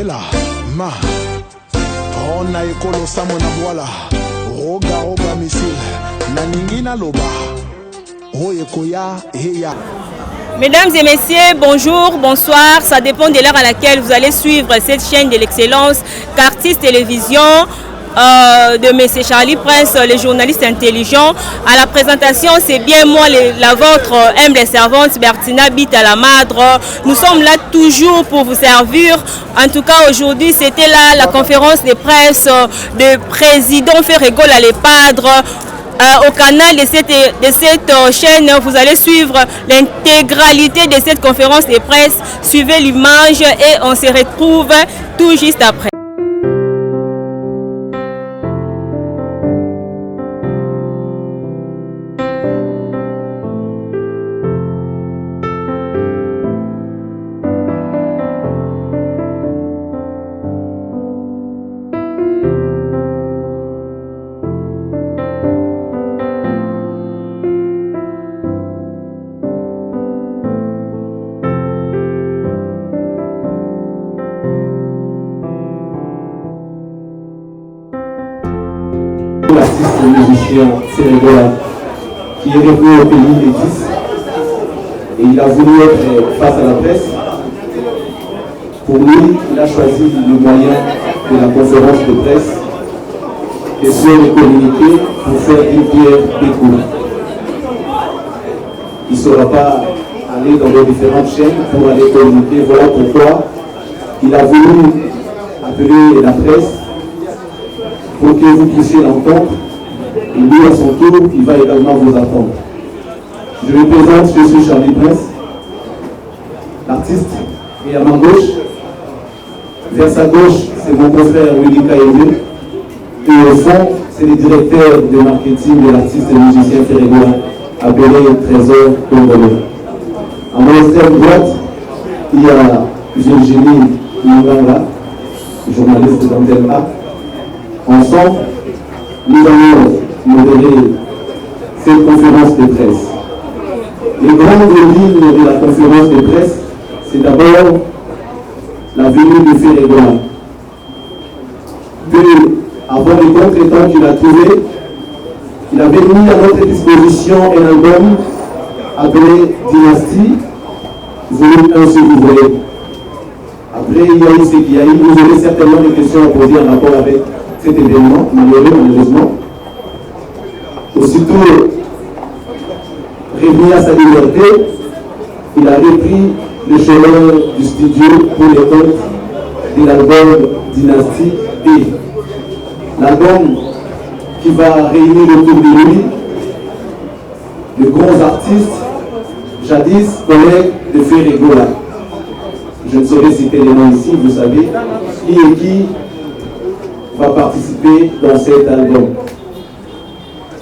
Mandela, ma, Rona ekolo samo na voila, roga roga misil, naningina loba, oyekoya heya. Mesdames et messieurs, bonjour, bonsoir. Ça dépend de l'heure à laquelle vous allez suivre cette chaîne de l'excellence Cartis Télévision de M. Charlie Prince, le journaliste intelligent. À la présentation, c'est bien moi, la vôtre humble servante Bertina Bita la Madre. Nous sommes là toujours pour vous servir. En tout cas, aujourd'hui, c'était là la conférence de presse de président Ferregola les Padres. Au canal de cette chaîne, vous allez suivre l'intégralité de cette conférence de presse. Suivez l'image et on se retrouve tout juste après. L'artiste musicien Ferregola qui est revenu au pays les 10 et il a voulu être face à la presse. Pour lui, il a choisi le moyen de la conférence de presse et sur les communiqués pour faire une pierre des coups. Il ne saura pas aller dans les différentes chaînes pour aller communiquer. Voilà pourquoi il a voulu appeler la presse pour que vous puissiez l'entendre, et lui à son tour, il va également vous attendre. Je me présente, je suis Charlie Prince, l'artiste, et à ma gauche, vers sa gauche, c'est mon confrère Willy Kaïdé, et au fond, c'est le directeur de marketing de l'artiste et musicien Ferregola, appelé Trésor Congolais. À mon extrême droite, il y a Virginie Munganga, journaliste d'Antenne A. Ensemble, nous allons modérer cette conférence de presse. Les grandes lignes de la conférence de presse, c'est d'abord la venue de Ferregola. Avant les contretemps qu'il a trouvé, il avait mis à notre disposition un album appelé Dynastie, volume 1 si vous voulez. Après, il y a eu ce qu'il y a eu. Vous aurez certainement des questions à poser en rapport avec cet événement, malheureusement. Aussitôt revenu à sa liberté, il a repris le chemin du studio pour les comptes de l'album Dynastie D. L'album qui va réunir autour de lui de grands artistes, jadis collègues de Ferregola. Je ne saurais citer les noms ici, vous savez, qui et qui va participer dans cet album.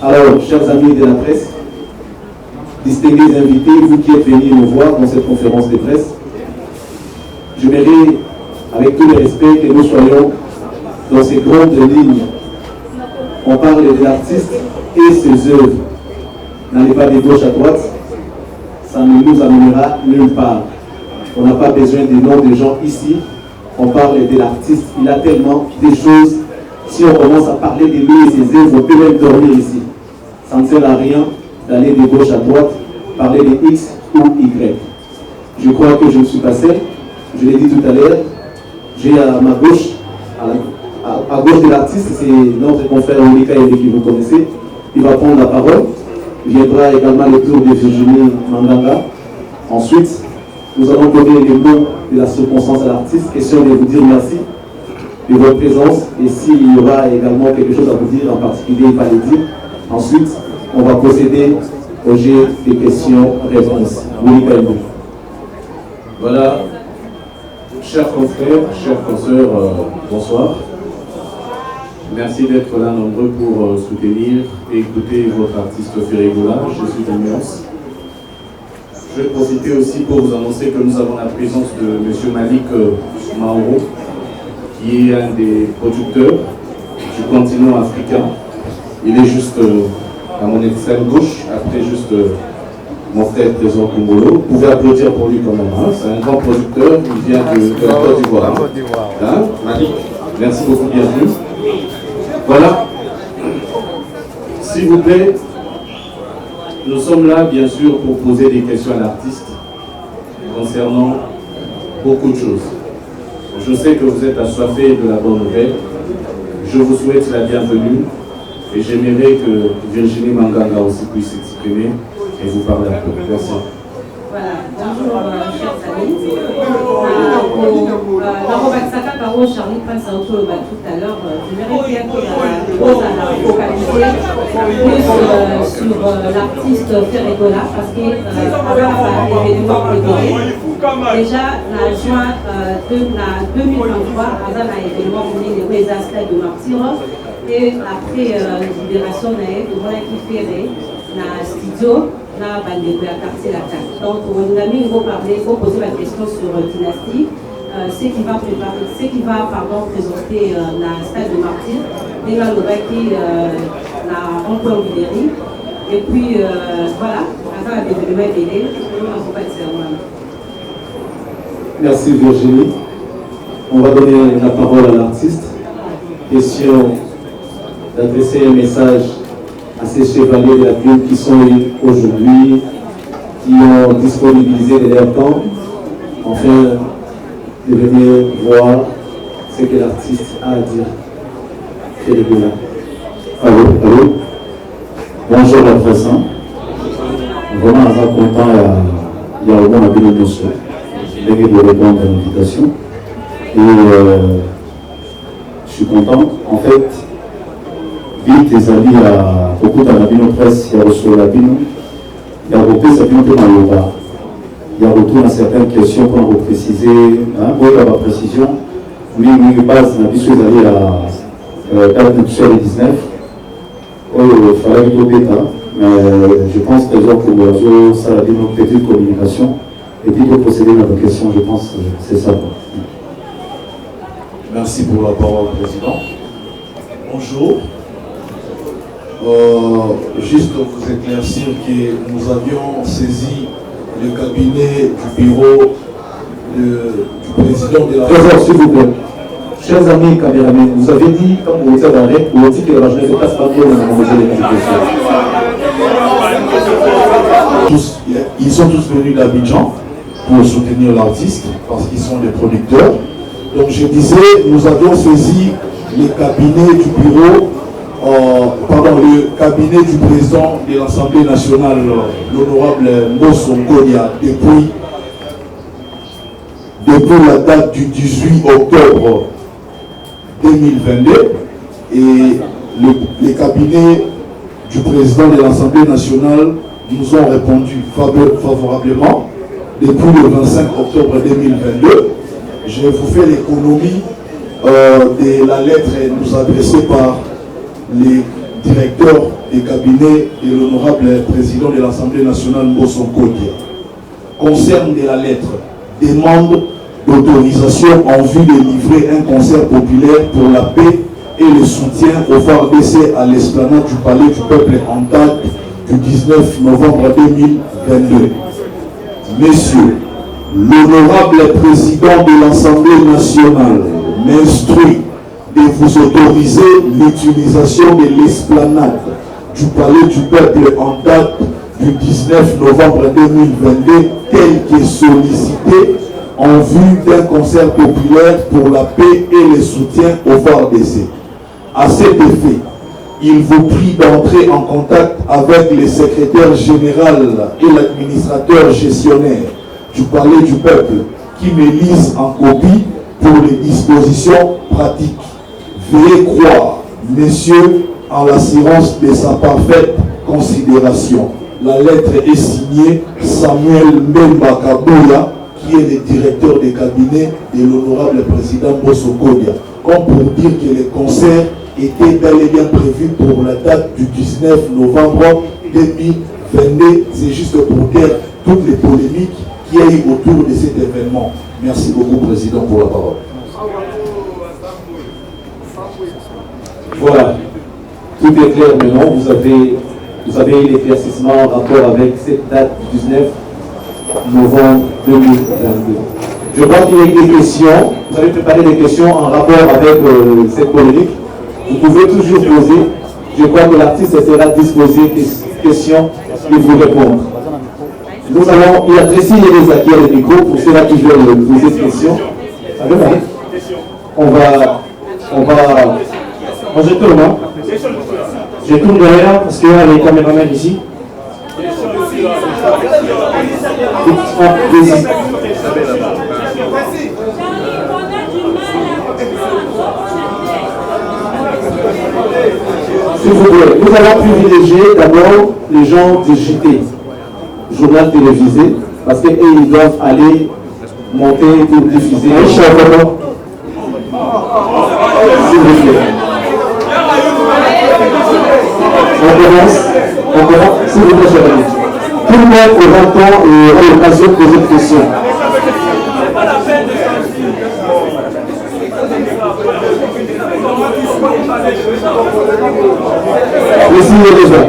Alors, chers amis de la presse, distingués invités, vous qui êtes venus nous voir dans cette conférence de presse, j'aimerais, avec tout le respect, que nous soyons dans ces grandes lignes. On parle de l'artiste et ses œuvres. N'allez pas de gauche à droite, ça ne nous amènera nulle part. On n'a pas besoin des noms des gens ici. On parle de l'artiste. Il a tellement de choses. Si on commence à parler de lui et ses œuvres, on peut même dormir ici. Ça ne sert à rien d'aller de gauche à droite, parler de X ou Y. Je crois que je ne suis pas seul. Je l'ai dit tout à l'heure. J'ai à ma gauche, à gauche de l'artiste, c'est notre confrère Olika Ede qui vous connaissez. Il va prendre la parole. Il viendra également le tour de Virginie Manganga. Ensuite, nous allons donner les mots de la circonstance à l'artiste. Question de vous dire merci de votre présence. Et s'il y aura également quelque chose à vous dire en particulier, il va le dire. Ensuite, on va procéder au jet des questions-réponses. Voilà, chers confrères, chers consoeurs, bonsoir. Merci d'être là nombreux pour soutenir et écouter votre artiste Ferregola. Je suis Demios. Je vais profiter aussi pour vous annoncer que nous avons la présence de M. Malik Mauro, qui est un des producteurs du continent africain. Il est juste à mon extrême gauche, après juste mon frère Trésor Congolo. Vous pouvez applaudir pour lui quand même. Hein. C'est un grand producteur, il vient de la Côte d'Ivoire. Hein? Malik, merci beaucoup, bienvenue. Voilà. S'il vous plaît, nous sommes là bien sûr pour poser des questions à l'artiste concernant beaucoup de choses. Je sais que vous êtes assoiffés de la bonne nouvelle. Je vous souhaite la bienvenue et j'aimerais que Virginie Manganga aussi puisse s'exprimer et vous parler un peu. Merci. Voilà, bonjour chers amis. Charlie Prince tout à l'heure, j'aimerais bien que Rose a focalisé plus sur l'artiste Ferregola parce que l'événement préparé. Déjà, en juin 2023, avant l'événement des stades de martyrs et après la libération qui fait dans le studio. Là, quartier donc, on a mis, il faut poser la question sur Dynastie, ce qui va présenter la stade de martyr, des qui la emploi libéré. Et puis, voilà, attends, l'événement BD, on va pas Merci Virginie. On va donner la parole à l'artiste. Question d'adresser un message à ces chevaliers de la plume qui sont aujourd'hui, qui ont disponibilisé de leur temps, afin de venir voir ce que l'artiste a à dire. Ferregola. Allô. Bonjour la presse. Vraiment, je suis content, il y a au moins un peu de notion. Je vais répondre à l'invitation. Et je suis content. En fait, vite les amis à beaucoup de la presse, il y a reçu la bino, il y a repris sa bino dans le bas. Il y a retour à certaines questions qu'on va préciser, oui, il y a ma précision, mais il base la bise d'aller à 419, il fallait que bêta, mais je pense que les autres ça a une petite communication, et puis pour procéder à la question, je pense que c'est ça. Merci pour la parole, Président. Bonjour. Juste vous éclaircir que nous avions saisi le cabinet du bureau du président de la Trésor, s'il vous plaît. Chers amis caméramans, vous avez dit, quand vous étiez dans l'arrêt, vous avez dit que la journée ne passe pas bien dans la manger les communications. Ils sont tous venus d'Abidjan pour soutenir l'artiste parce qu'ils sont des producteurs. Donc je disais, nous avions saisi le cabinet du bureau, le cabinet du président de l'Assemblée nationale, l'honorable Mbosso Ngolia, depuis la date du 18 octobre 2022. Et les cabinets du président de l'Assemblée nationale nous ont répondu favorablement depuis le 25 octobre 2022. Je vous fais l'économie de la lettre nous adressée par les directeurs des cabinets et l'honorable président de l'Assemblée nationale Mbosso Ngolia. Concerne de la lettre, demande d'autorisation en vue de livrer un concert populaire pour la paix et le soutien au FARDC à l'esplanade du Palais du Peuple en date du 19 novembre 2022. Messieurs, l'honorable président de l'Assemblée nationale m'instruit de vous autoriser l'utilisation de l'esplanade du Palais du Peuple en date du 19 novembre 2022 tel que sollicité en vue d'un concert populaire pour la paix et le soutien au FARDC. À cet effet, il vous prie d'entrer en contact avec le secrétaire général et l'administrateur gestionnaire du Palais du Peuple qui me lisent en copie pour les dispositions pratiques. Veuillez croire, messieurs, en l'assurance de sa parfaite considération. La lettre est signée Samuel Mbemba Kaboya, qui est le directeur des cabinets de l'honorable président Mbosso Ngolia. Comme pour dire que le concert était bel et bien prévu pour la date du 19 novembre 2022. C'est juste pour dire toutes les polémiques qu'il y a eu autour de cet événement. Merci beaucoup, Président, pour la parole. Voilà, tout est clair maintenant. Vous avez vous avez eu l'éclaircissement en rapport avec cette date du 19 novembre 2022. Je crois qu'il y a des questions, vous avez préparé des questions en rapport avec cette polémique. Vous pouvez toujours poser. Je crois que l'artiste sera disposé des questions et vous répondre. Nous allons y adresser les acquis à les micros pour ceux-là qui veulent poser des questions. On je tourne, hein? Je tourne derrière parce qu'il y a les caméramans ici. S'il vous plaît, nous allons privilégier d'abord les gens du JT, journal télévisé, parce qu'ils doivent aller monter pour diffuser. S'il vous plaît. On commence, s'il vous plaît, chers amis. Tout le monde aura le temps et aura l'occasion de poser des questions. Essayez déjà.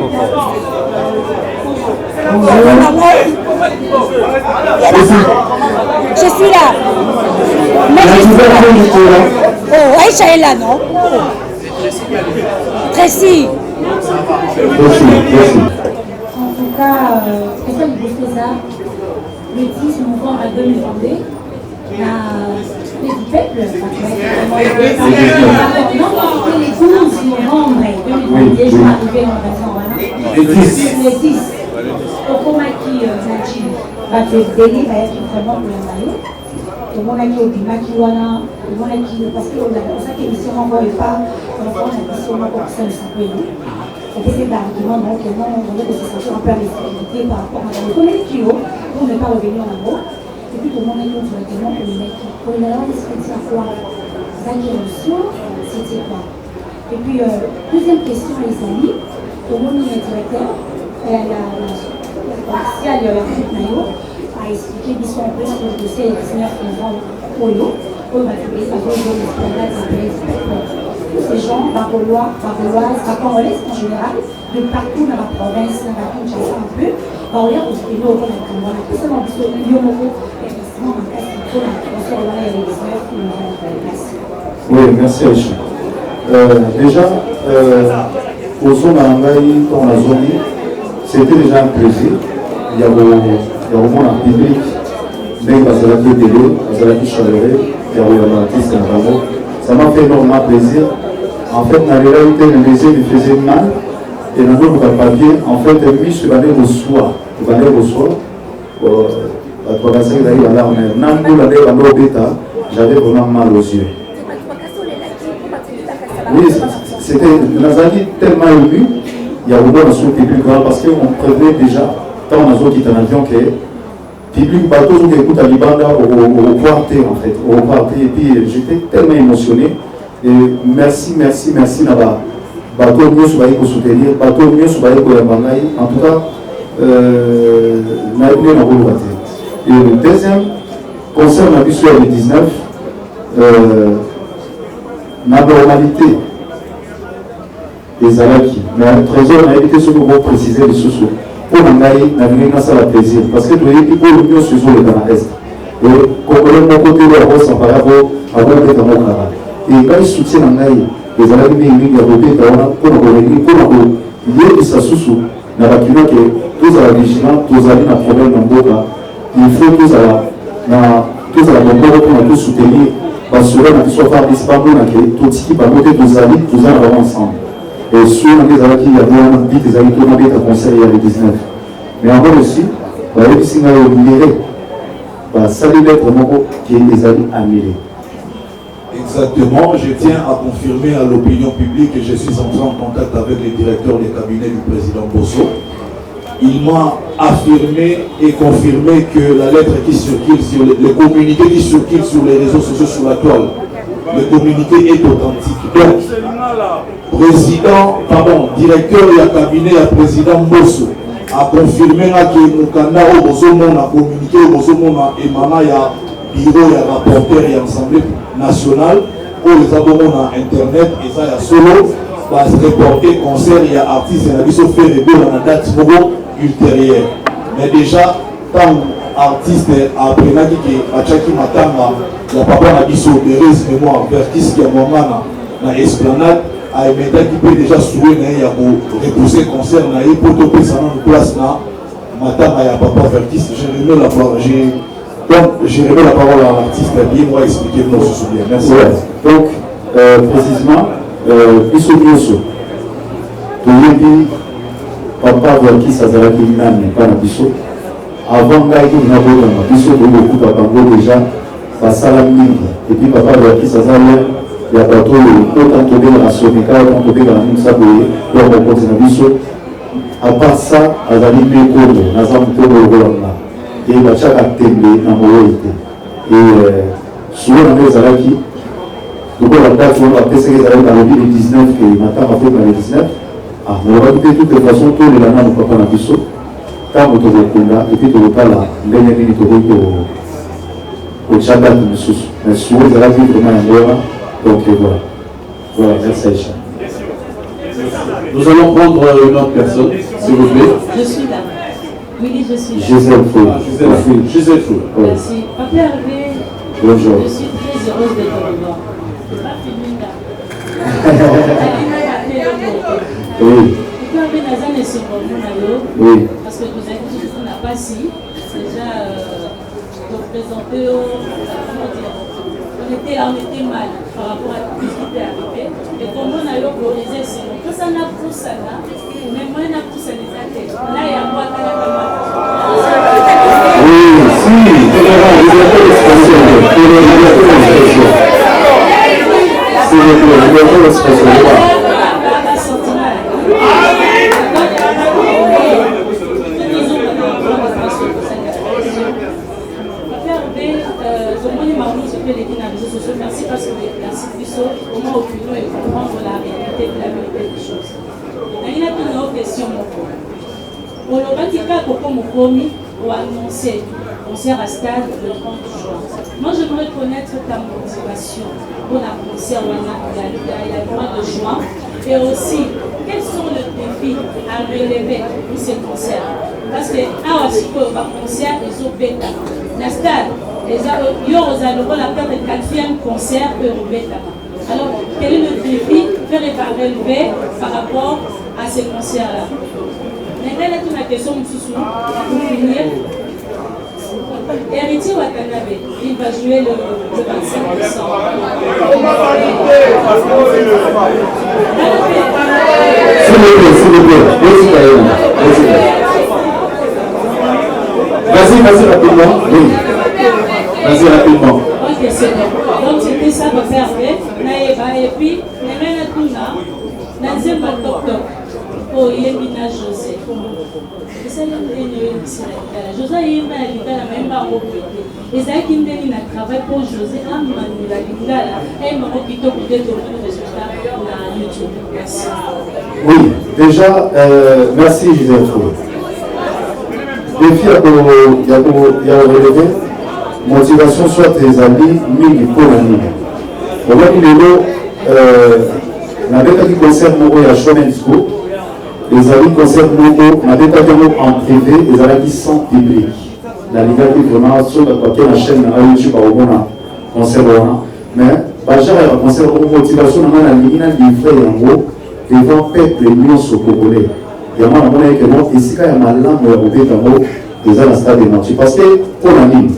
Je suis là. Oh, Aïcha est là, non? Tracy. En tout cas, c'est ça le ça. Le 10 novembre 2022, la le peuple, non, c'était le 12 novembre 2022, je suis arrivé en raison. Le 10. Comment qui va te délivrer vraiment pour le maillot. Tout le monde a dit au Bima qui wana, tout le monde a dit parce que on ça l'émission encore est pas, on prend l'émission encore ça le s'appelle. C'était d'argument donc non, on voulait que ce soit un peu la sécurité par rapport à la communauté pour ne pas revenir en haut. Et puis tout le monde a dit directement pour les mecs. Pour les mecs, c'était quoi? Ça qui est c'était quoi? Et puis deuxième question les amis, tout le monde est directeur, la commerciale Nayo a expliqué qu'ils sont un peu sur le dossier du 19 novembre pour l'eau, pour la publier, ça fait une esplanade, ça fait tous ces gens, baroises, congolaises en général, de partout dans la province, dans la Kinshasa un peu, baroises aussi, nous, on a tout ça dans le milieu nouveau, effectivement, en cas de trop, on se revoit les 19 novembre. Merci. Oui, merci Aïcha. Déjà, au son d'Angaï, quand on a zone, c'était déjà un plaisir. Il y a au moins un public, mais Bazalaki Délé, Bazalaki Chaleuré, il y a un artiste en ça m'a fait énormément plaisir. En fait, dans la réalité, le désir me faisait mal. Et dans notre papier, en fait, lui, je suis allé au soir. Je suis allé au soir. J'avais vraiment mal aux yeux. Oui, c'était Nazali tellement ému. Il y a vraiment un son public parce qu'on prévenait déjà, quand on a zone qui est en avion, que public bateau qui écoute à Libanda au quartier en fait, au quartier. Et puis j'étais tellement émotionné. Et merci Naba. Bateau mieux sur pour soutenir, bateau mieux sur pour Yamangaï. En tout cas, et le deuxième concerne la mission du 19, la normalité des Alaki. Mais le trésor a évité ce que vous précisez les sous-sous. Pour Nangaï, n'a venu ça la plaisir. Parce que tu es pour le mieux sur le dans l'Est. Et Congolais, mon côté, le rose en parabole, avant d'être mon travail. Et quand ils soutiennent Nangaï, les Alaki, ils ont été pour lier ça sous-sous. N'a pas que tous à la vigilance, tous à la problème dans le boca. Il faut tous à la bonne pour nous soutenir. Parce que nous sommes faire disparaître tout ce qui va côté tous amis, tous allons ensemble. Et sur les amis qui y a des amis qui ont été à conseil il y a 19. Mais encore aussi, il y a des signes à admirer. Ça doit être vraiment qui est des amis admirés. Exactement, je tiens à confirmer à l'opinion publique que je suis entré en contact avec les directeurs des cabinets du président Bosso. Il m'a affirmé et confirmé que la lettre qui circule sur le communiqué qui circule sur les réseaux sociaux sur la toile, le communiqué est authentique. Donc, directeur et cabinet et président Bosso a confirmé que Mukanda au Bosomon a communiqué au Bosomon et Mama ya bureau et rapporteur et assemblée nationale où les abonnés à internet et ça y a solo va se reporter concert, il y a artistes, il y a qui fait rébé dans la date ultérieure. Mais déjà, tant artiste après qui a Tchaki Matanga, la papa n'a dit sur Thérèse Mémoire, Vertis qui a moment dans l'esplanade, a aimé qui peut déjà souhaiter il y a pour repousser concert, il pour topper ça dans une place là, Matanga et papa Vertis, j'ai remis la parole. Donc, j'ai remis la parole à l'artiste, bien moi expliquer nos souvenirs. Merci. Ouais. Donc, précisément, Bisso, Toyebi, papa Vertis Azaraki Nani, pas Bisso. Avant Gaïdo Nabodama, Bisso de beaucoup papa déjà, Basala Mingi, et puis papa Vertis Azaraki, il y a pas trop autant tombé dans la Sonika, autant tombé dans la Moussaboué, pour rencontrer Bisso. À part ça, Azali Mekodo, Nazam Kodo Golanda. Et il va chaque tembe dans Moïte. Et souvent dans les Zalaki, donc la date on va passer les Zalaki dans le 19 et maintenant on va faire dans le 19. Ah, on va écouter de toutes les façons tous les lanas nous papa Nabiso. Quand on te reconnaît et puis tu repars là, l'ennemi te reconnaît au Tchada de Moussous. Mais souvent les Zalaki vraiment un bon. Donc voilà. Voilà, merci Aïcha. Nous allons prendre une autre personne, s'il vous plaît. Je suis là. Oui, je suis là. Gisèle Fou. Gisèle Fou. Merci. Papa Hervé, bonjour. je suis très heureuse de te revoir. C'est pas fini là. Oui. Papa Hervé Nazan est sur mon Oui. parce que nous avons dit qu'on n'a pas si. Déjà, représenté on était mal par rapport à tout ce qui était arrivé. Et comment on a autorisé ce nom. Tout ça n'a pas ça là. Mais moi, on a tout ça les athées. Là, il y a moi qui a oui, si, c'est vrai, il y a pas d'expression. C'est vrai, il y a pas d'expression. Merci parce que merci Bissot, comment opinion et comprendre la réalité de la vérité des choses. Il y a une autre question. Pour le Vatican, pourquoi mon commis ou annoncé concert à Stade le 30 juin. Moi, j'aimerais connaître ta motivation pour la concert il y a le mois de juin. Et aussi, quels sont les défis à relever pour ces concerts? Parce que, un concert, ils ont bêta. La Stade, il y aura la perte de 4e concert Eurobeta. Alors, quel est le défi faire relever par rapport à ces concerts-là? Maintenant, la question pour finir. Héritier Watanabe, il va jouer le 25 décembre. S'il vous plaît. Vas-y rapidement. Oui. Vas-y rapidement. Ok, c'est bon. Donc c'était ça pour faire et puis, dans le deuxième octobre, pour Yémina José. José est même pas et ça qui me travail pour José à Manula Lingala et m'a plutôt pour des résultats sur YouTube. Merci. Oui, déjà, merci Gisèle Fou. Défi à relever, motivation soit tes amis, mille pour l'année. On va dire que qui concerne mon Shonen School. Les amis concernent beaucoup, on a des en privé, les amis qui sont publics. La Liga qui vraiment sur la chaîne à YouTube au Mona concernant. Mais Bajar a concerne une motivation dans la Liga livrée en gros devant peuple l'union sur Congolais. Il y a un moment que moi, ici, quand il y a ma langue, il y a un mot, ils ont la stade de marché. Parce que pour la ligne,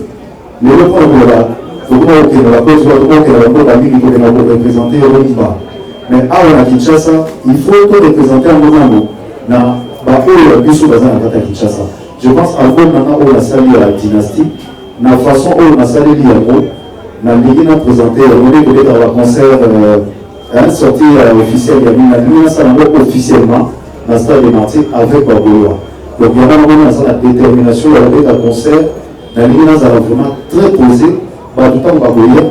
le problème là, tout le monde qui est dans la cause, tout le monde qui est dans la ligne, il faut représenter le Niba. Mais à Kinshasa, il faut tout représenter en moment. Je pense à vous, la salle de la dynastie, la façon où on a salé l'IAMO, on a présenté, on est peut-être à la concert, sortie officielle, il y a une salle officiellement, dans le stade de Martyrs avec Babouloua. Donc il y a vraiment la détermination, il y a un concert, la ligne a vraiment très posé, tout le temps Babouloua,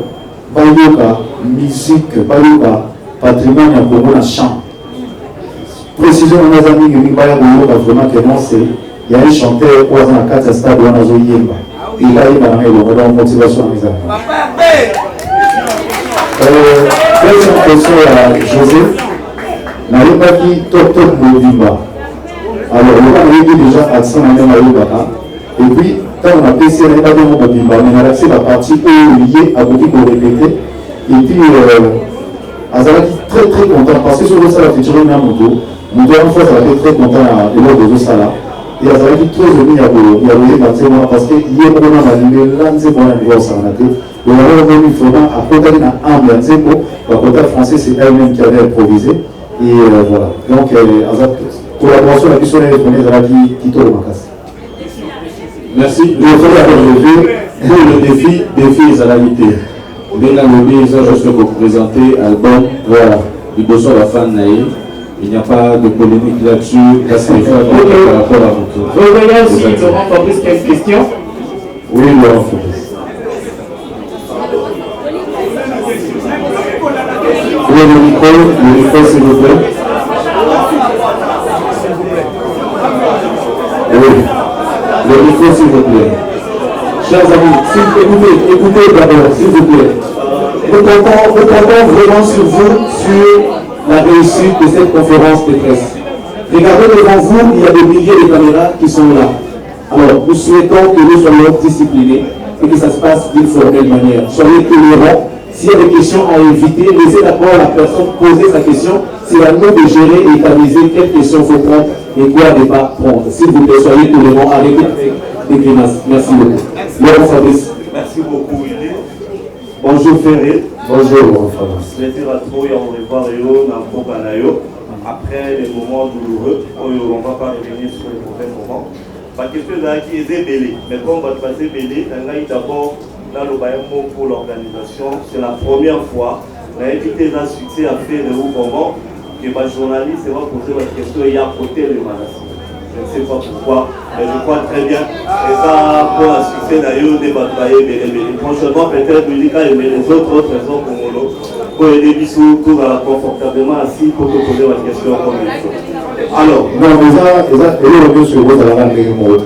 Bayoka, musique, Bayoka, patrimoine, il y a un chant. Précision, on a des amis qui ont vraiment commencé. Il y a un chanteur qui a un 4 stades où on a Zoyemba. Il a une motivation à mes amis. Deuxième question à José. Naïbaki top Modiba. Alors, on a déjà accent à Naïbaka. Et puis, quand on a PC, on n'a pas de Modiba, mais on a accès à la partie liée à côté pour répéter. Et puis, Azalaki très très content parce que sur le salon, il y a un moto. Moto, une fois, ça a été très content de l'ordre de Sala. Et Azalaki très heureux parce que hier, on a validé l'anzé pour un niveau au Saranaté. Et on a revenu vraiment à côté d'un âme l'anzé pour le côté français, c'est elle-même qui avait improvisé. Et voilà. Donc, collaboration avec son électronique, Azalaki Tito Makas. Merci. Le défi Zalalité. Bien le ça, je suis représenté album, voilà, du besoin de la fan Naï. Il n'y a pas de polémique là-dessus. Là, c'est par rapport à votre. Revenons si Laurent Fabrice, quelle question? Oui, Laurent Fabrice. Oui, le micro, s'il vous plaît. Oui, le micro, s'il vous plaît. Chers amis, écoutez d'abord, s'il vous plaît. Nous comptons vraiment sur vous, sur la réussite de cette conférence de presse. Regardez devant vous, il y a des milliers de caméras qui sont là. Alors, nous souhaitons que nous soyons disciplinés et que ça se passe d'une formelle manière. Soyez tolérants. S'il y a des questions à éviter, laissez d'abord la personne poser sa question. C'est à nous de gérer et d'analyser quelles questions il faut prendre et quoi ne pas prendre. S'il vous plaît, soyez tolérants. Arrêtez avec des grimaces. Merci beaucoup. Laurent Fabrice. Merci beaucoup, Willy. Bonjour Ferré. Bonjour Laurent Fabrice. Plaisir à trop, on revoir Nampo. Après les moments douloureux, on ne va pas revenir sur les mauvais moments. Ma question est qui est belé. Mais comme on va passer belé, on a d'abord dans le mot pour l'organisation. C'est la première fois. On a évité un succès à faire de haut moment que ma journaliste va poser la question et y a côté le Manassi. Je ne sais pas pourquoi, mais je crois très bien. Et ça, pour un succès d'ailleurs, des batailles, franchement, peut-être, mais les autres raisons pour mon pour aider Bissou, tout confortablement assis pour te poser la question comme il faut. Alors, non, mais ça, il est revenu sur vous, ça va aller au mot.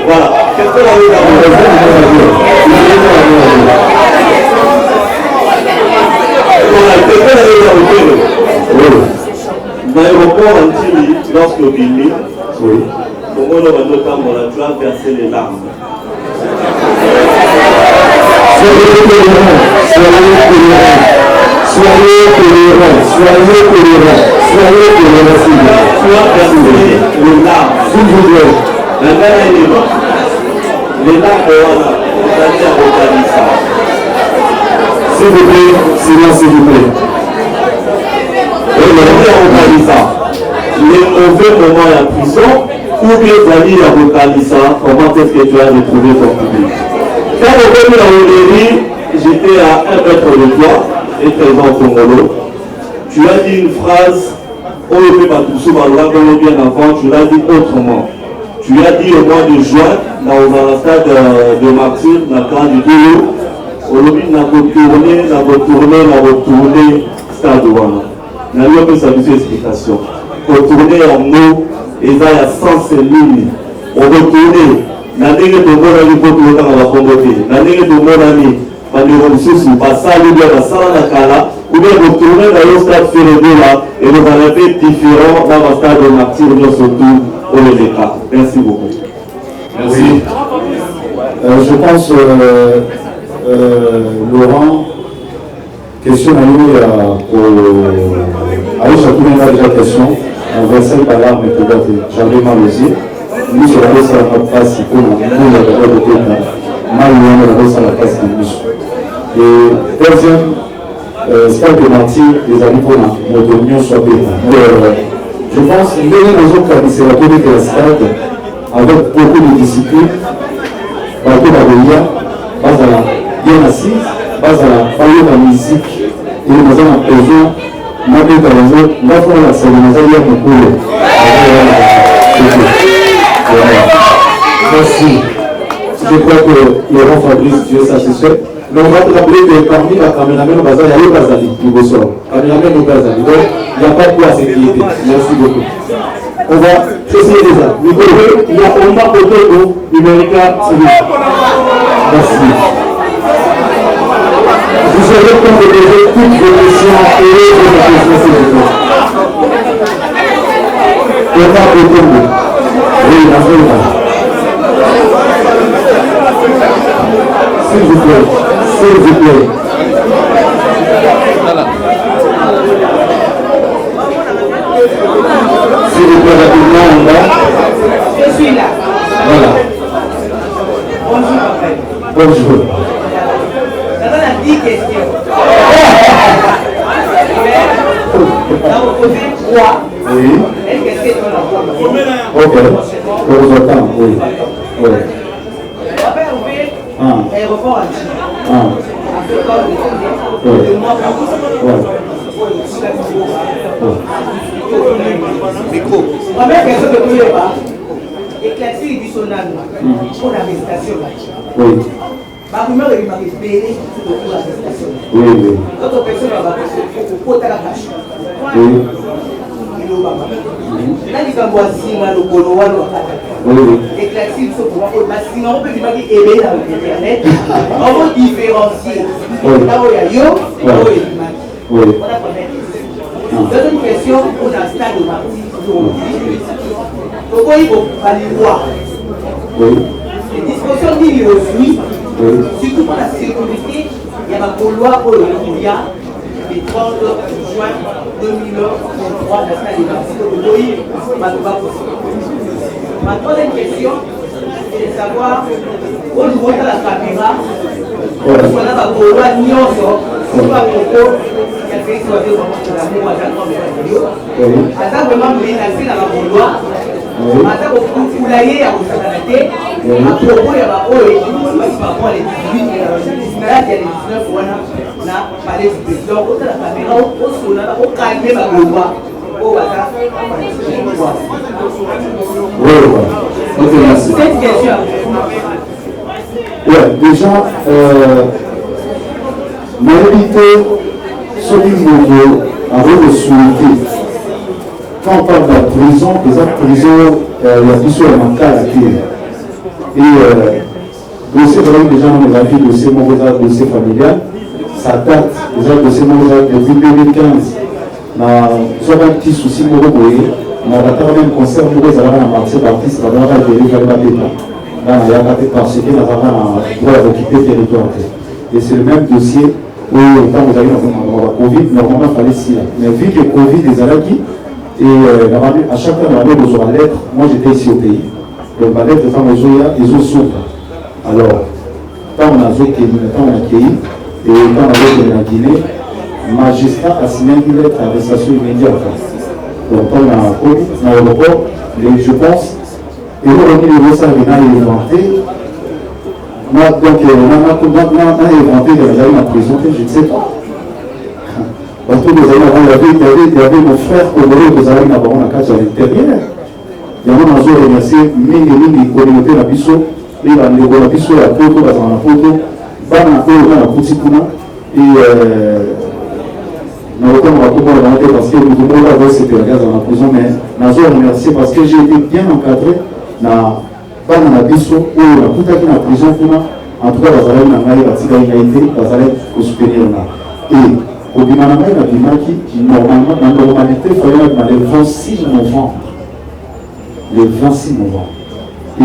Voilà. Qu'est-ce que la dans l'aéroport en Chili, lorsque au Bini, pour moi, tu as versé les larmes. Soyez tolérants. Tu as versé les larmes. S'il vous plaît. Les larmes, voilà. S'il vous plaît, silence, s'il vous plaît. Les mauvais moments à la prison, ou bien Zali à Bokalissa, comment est-ce que tu as retrouvé ton public? Quand on est venu à Oléry, j'étais à 1 mètre de toi, et présent au Congolo. Tu as dit une phrase, on ne peut pas tout souvent, bien avant, tu l'as dit autrement. Tu as dit au mois de juin, dans la stade de Martyr, dans le camp du Dolo, aujourd'hui, on a retourné stade Ouana. On a eu un peu sa explication. Retourner en mots, et ça, il y a 100 lignes. On retourne, on a dit que tout le monde a dit que tout le monde a combattu. On a dit que tout le monde a dit ou bien retourner dans le stade Ferré là et nous allons être différents dans le stade de Martyr, surtout au LDK. Merci beaucoup. Merci. Je pense, Laurent, question à nous, Aïcha Toumena a déjà question, on va essayer par là, mais peut-être j'avais mal aussi. Nous, sur la base, ça n'a pas si peu, nous, on a voté mal, on a voté la place de nous. Et deuxième, stade de Martyr, les amis pour notre union soit bien. Je pense que les autres c'est la tournée de la stade avec beaucoup de discipline, beaucoup d'abélia, base à la bien assise, base à la musique, et nous avons besoin, nous avons la cérémonie pour merci. Je crois que Laurent Fabrice, Dieu satisfait. Mais on va te rappeler que parmi la caméraman au bazar, il y a le Bazali, il vous sort. Caméraman au Bazali. Donc, il n'y a pas de quoi s'inquiéter. Merci beaucoup. On va essayer déjà. Il y a Omba Koto numérique civil. Merci. Vous aurez le temps de poser toutes vos questions et vos questions, s'il vous plaît. Thomas Botombo. Oui, absolument. S'il vous plaît. S'il vous plaît. S'il vous plaît, rapidement, on va. Je suis là. Voilà. Bonjour, papa. Bonjour. J'avais 10 questions. Là, vous posez 3. Oui. Est-ce que c'est ton enfant? Ok. On vous attend, oui. Oui. Papa est ouvert l'aéroport à Chine. Oui. Micro. Première question que vous voulez pas. Éclaircir du sonal pour l'arrestation. Oui. Ma rumeur est espérée pour l'arrestation. Oui, oui. D'autres personnes vont pour la cache. Oui. Là, il y a un voisin, le Goloa, oui. Éclaircir ce pouvoir. Sinon, on peut dire qu'il est dans Internet. On va différencier. Là où il y a yo, là où il y a oui. Deuxième question, on a un stade de parti. Pourquoi il faut aller voir? Oui. Les discussions qu'il y a aussi, surtout pour la sécurité, il y a ma loi pour le Kouya, le 30 juin 2023, le stade de parti. Ma troisième question, c'est de savoir, où je vois la caméra, on a ma loi Nyonso, c'est pas pourquoi. Ata vraiment menacé na bakoloa ata kokulaye ya kosakana te apropos ya baoyo basi bakwa le 18 date ya le 19 wana na palais du président otala caméra osona okalme bakoloa oyo baza Ok, merci. Cette question. Ouais, déjà, m'inviter sur une moto avant de souhaiter. Quand on parle de la prison, les autres prisons, il y a plus sur le mental à terre. Et dossier vraiment déjà dans mes avis, dossier Mogoza, dossier familial, ça date déjà dossier Mogoza depuis 2015. Nous avons un petit souci Mogoboye, on a même concert Mogoza dans la marché d'artistes, on a vérifié parce que nous avons un droit d'occuper le territoire. Et c'est le même dossier. Oui, quand vous avez le Covid, normalement, il fallait 6 ans. Mais vu que le Covid est là, et à chaque fois, on avait besoin de lettres. Moi, j'étais ici au pays. Donc, la lettre, quand ils ont s'ouvert. Alors, quand on a accueilli, et quand on a été en Guinée, le magistrat a signé une lettre d'arrestation immédiate. Donc, quand on a Covid, dans l'aéroport, je pense, et on a mis le ça, on a inventé. Moi, donc, on a inventé la prison, je ne sais pas. Parce que il y avait mon frère congolais que Zalai n'a pas en cas à l'intérieur. Il y a un jour remercié, mais les communautés la biso, et la biso, la photo, la photo, la Poutikuna, et nous avons parce que nous devons avoir cette regard dans la prison, mais nous avons remercié parce que j'ai été bien encadré dans la biso, où la Poutakina dans la prison, en tout cas, la Zalai n'a pas été, la Zalai au supérieur. Et au Bimanama, il a dit normalement, dans la normalité, il fallait être le 26 novembre. Le 26 novembre. Et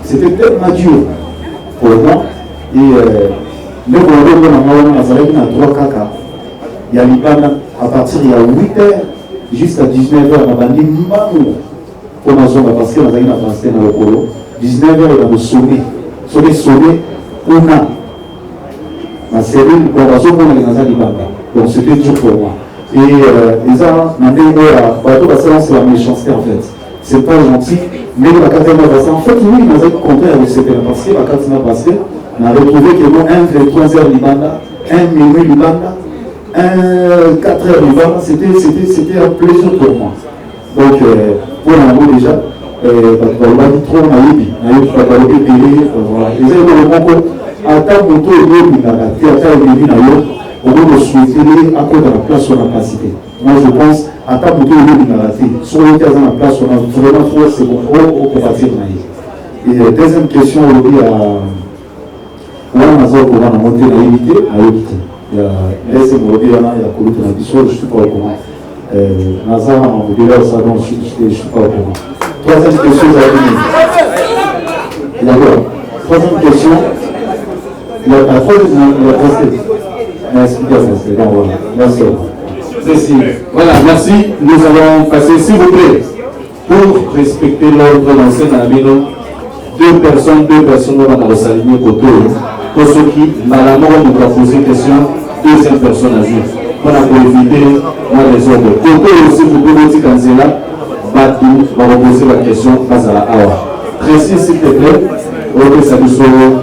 c'était tellement dur pour moi. Et le gouvernement, on a 3 caca. Il y a l'Ibana, à partir de 8h jusqu'à 19h, on a dit Mbano. Pour ma zone, parce qu'on a avancé dans le polo. 19h, il a sonné. Sonné, on a. Ma cellule, on va se voir dans les Libanda. Donc c'était dur pour moi. Et ils ont demandé c'est la méchanceté en fait. C'est pas gentil, mais la carte en fait, oui, ils ont compté avec ce pays parce que la carte n'a passé. On a retrouvé que bon, 1,3h Libanda, 1 minuit Libanda, 4h Libanda, c'était un plaisir pour moi. Donc, pour l'amour déjà, on va dire trop naïbi, voilà. Les élèves de Congo, à ta moto et l'eau, il a raté, à ta élévé na yo, on doit souhaiter à cause de la place sur la capacité. Moi je pense, à ta moto et l'eau, il a raté, sur les cas dans la place, on a vraiment fait c'est bon, on peut partir naïf. Et deuxième question, on a besoin de monter la unité à éviter. Il y a laissé mon il y a Kouloutou na Bissau, je ne suis pas au courant. Nazar, mon modèle, ça, donc je ne suis pas au courant. Troisième question, d'accord. Troisième question. La troisième, merci. Merci. Voilà, merci. Nous allons passer, s'il vous plaît, pour respecter l'ordre lancé dans la mine, deux personnes vont nous s'aligner côté. Pour ceux qui, normalement, nous vont poser une question, deuxième personne à jouer. On a pour éviter les ordres. Côté aussi, vous pouvez dire quand c'est là, Batou va vous poser la question face à la Awa. Précis, s'il te plaît, ok, ça nous sauve.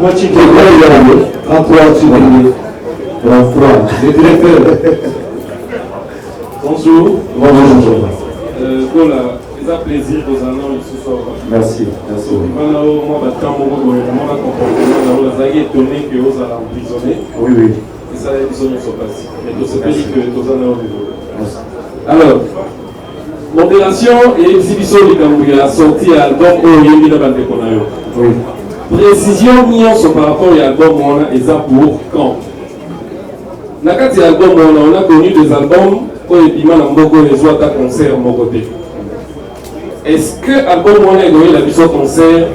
Moi, tu t'es là, il y a 33, tu t'es là. Le directeur. Bonjour. Bonjour. Voilà, c'est un plaisir aux annonces ce soir. Merci. Moi, je suis étonné que vous allez emprisonner. Oui. Et ça, ils sont passés. Mais tout ce pays que vous en avez. Alors, modération et exhibition du Cambouya a sorti l'album Oyemi de Bandekonayo. Oui. Précision nuance par rapport à l'album et ça pour quand. Dans cet album, on a connu des albums où les autres concerts mon côté. Est-ce que l'album on a gagné la mission concert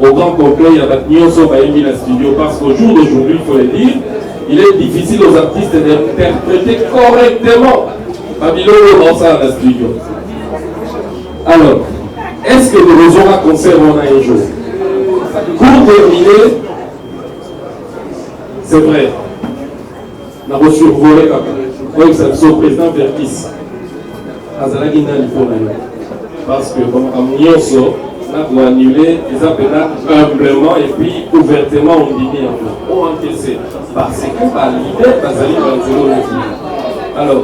au grand complet, il y a Batnion sur Baïmi la studio? Parce qu'au jour d'aujourd'hui, il faut le dire, il est difficile aux artistes d'interpréter correctement Babylone dans ça à la studio. Alors, est-ce que nous aurons un concert on a un jour? Pour terminer, c'est vrai. On a reçu volé comme ça, le président Vertis. Parce que comme on a annulé, ils appellent humblement et puis ouvertement on dit on encaissé. Parce que l'idée, alors,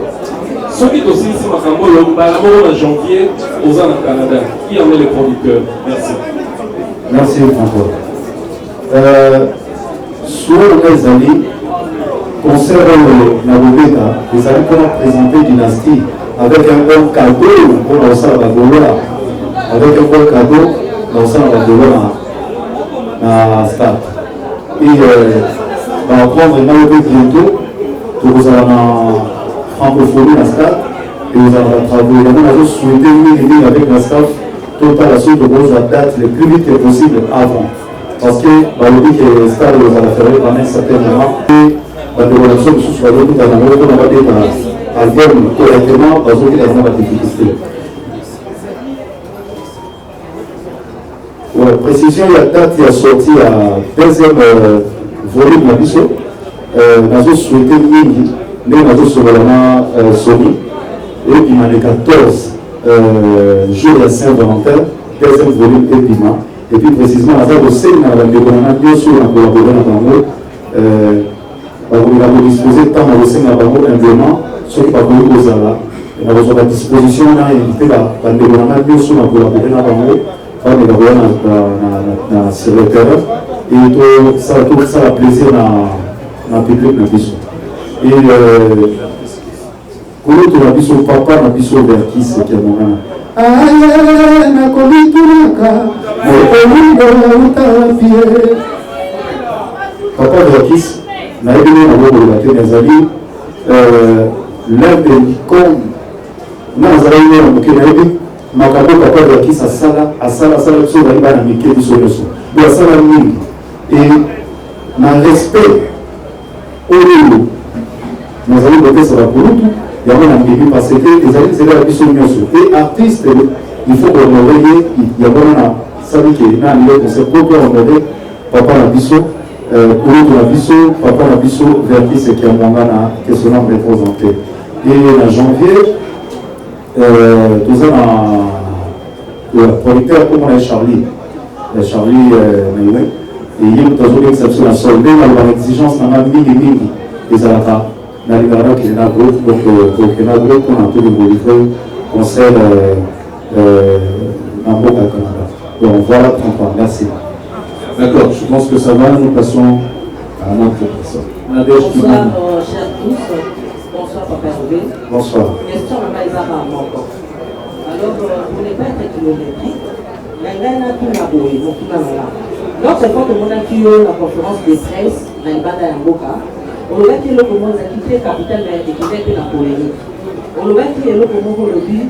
ce qui est aussi ici, en janvier, aux ans au Canada, qui en est le producteur? Merci. Merci François. Sur les années, concert Nabobeta, les amis qu'on a présenté Dynastie avec un bon cadeau pour lancer la Bagola, avec un bon cadeau lancer la Bagola à Stade. Et on va prendre Nabobé bientôt pour vous avoir en francophonie à Stade et vous allez travailler. Nous avons souhaité une avec la staff total à suite de vos dates le plus vite possible avant. Parce que le Stade vous allez faire pendant un certain moment. La développement de ce soit l'autre dans la mode, on va dire album correctement dans une difficulté. Précision, il y a date qui a sorti à deuxième volume de Bissau. Nous avons souhaité Mingi, mais nous avons souhaité Sony. Et puis, les 14 jours de Saint-Valentin, deuxième volume Epima. Et puis, précisément, nous avons aussi un développement bien sûr en collaborant avec nous avons disposé de temps à laisser humblement ceux qui ont voulu aux Ala. Nous avons à disposition, on a invité la développement bien sûr à collaborer avec nous, sur le terrain. Et ça a plaisir dans le public de Bissau. Et quand on a Bissau, papa, on a Bissau Vertis, qui est mon nom. Papa Vertis. L'un des comme nous avons Makabo Papa qui sa sala sur la Liban américaine du Sonoso. Nous avons et dans respect au niveau, nous allons voter sur la politique. Il y a un début parce que les amis c'est la mission et artistes il faut honorer il y a un salut qui est là on sait pourquoi honorer Papa Nabiso. Pour la Bissau, Papa la Bissau, Vertis et qui a mon gars qui est souvent représenté. Et en janvier, tout ça, le producteur, comme on a Charlie, et il y a une exception à solder, mais l'exigence n'a pas mis et ça n'a pas. Dans les gars qui est dans le groupe, donc pour qu'il y ait un groupe, on a tout le monde concert dans le Canada. Donc voilà, merci. D'accord, je pense que ça va, nous passons à notre personne. Bonsoir, chers tous. Bonsoir, Papa Robé. Bonsoir. Question, Maman Isara encore. Alors, pour ne pas être kilométrique, la gagne a tout la bouée, donc tout la malade. Donc, c'est quand on a eu la conférence de presse, dans le Banda Yamboka, on a dit que le quitté capital de Québec et la polémique. On a dit que le dit,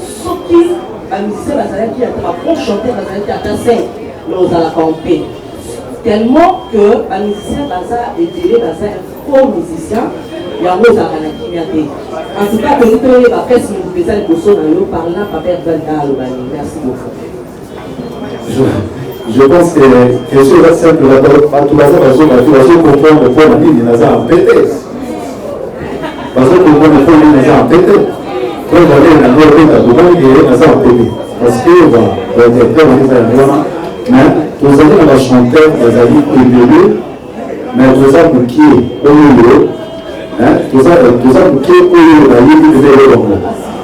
ce qui, les musiciens, qui ont chanté, qui ont dansé, nous allons camper. Tellement que les musiciens, et délai, un faux musicien, il y a un autre en tout cas, que nous avons la presse, nous faisons les personnes en parlant, pas perdre le Bani. Merci beaucoup. Je pense que quelque chose de simple, à tout hasard, parce que comprendre le point de vue, il y a un pété. Parce que comprendre le point de vue, il y a un pété. Quand vous avez un autre point de vue, il y a un pété. Parce que, mais vous avez un chanteur, vous avez élevé, mais vous avez un qui est au milieu, vous avez un qui est au milieu,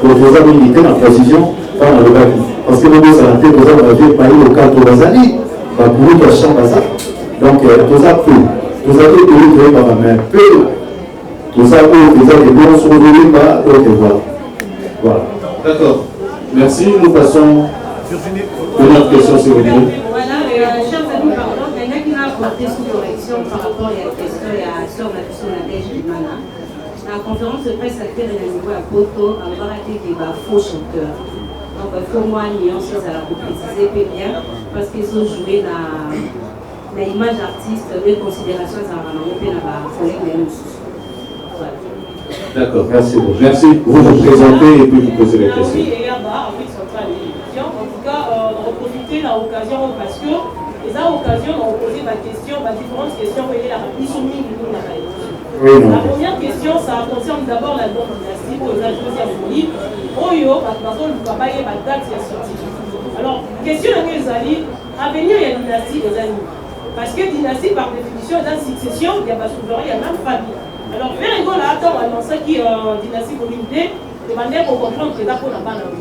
vous avez une unité dans la position, dans le bac. Parce que nous avons fait des pays au cadre de Bazali, pour nous, champ Bazar. Donc, nous avons peu. Nous avons fait par la main peu. Nous avons des bons sur le bas, donc voilà. D'accord. Merci. Nous passons à une autre question, s'il vous plaît. Voilà, chers amis, pardon, il y en a qui m'a apporté sous correction par rapport à la question sur la Nadège Limana. La conférence de presse a fait un niveau à Poto, en vérité, des faux chanteurs. Donc, il faut moi, nuance, ça l'a préciser bien, parce qu'ils ont joué dans l'image artiste, les considérations, ça va nous faire dans la collègue même. D'accord, merci. Merci. Vous vous présentez et puis vous posez les questions. Oui, et là-bas, avec son plan d'émission, en tout cas, on va profiter de l'occasion parce que, les occasions, on va poser ma question, différentes questions, vous voyez, la soumise de la La première question, ça concerne d'abord la bonne dynastie, pour les ajouter à mon livre. Oyo, parce que le papa est ma date qui est sortie. Alors, question de mes amis, à venir, il y a une dynastie des amis. Parce que dynastie, par définition, dans succession, il y a pas souverain, il y a même famille. Alors, faire un gars là, attends, on annonce qui dynastie volumétrée, demandez pour comprendre que c'est pour la banane.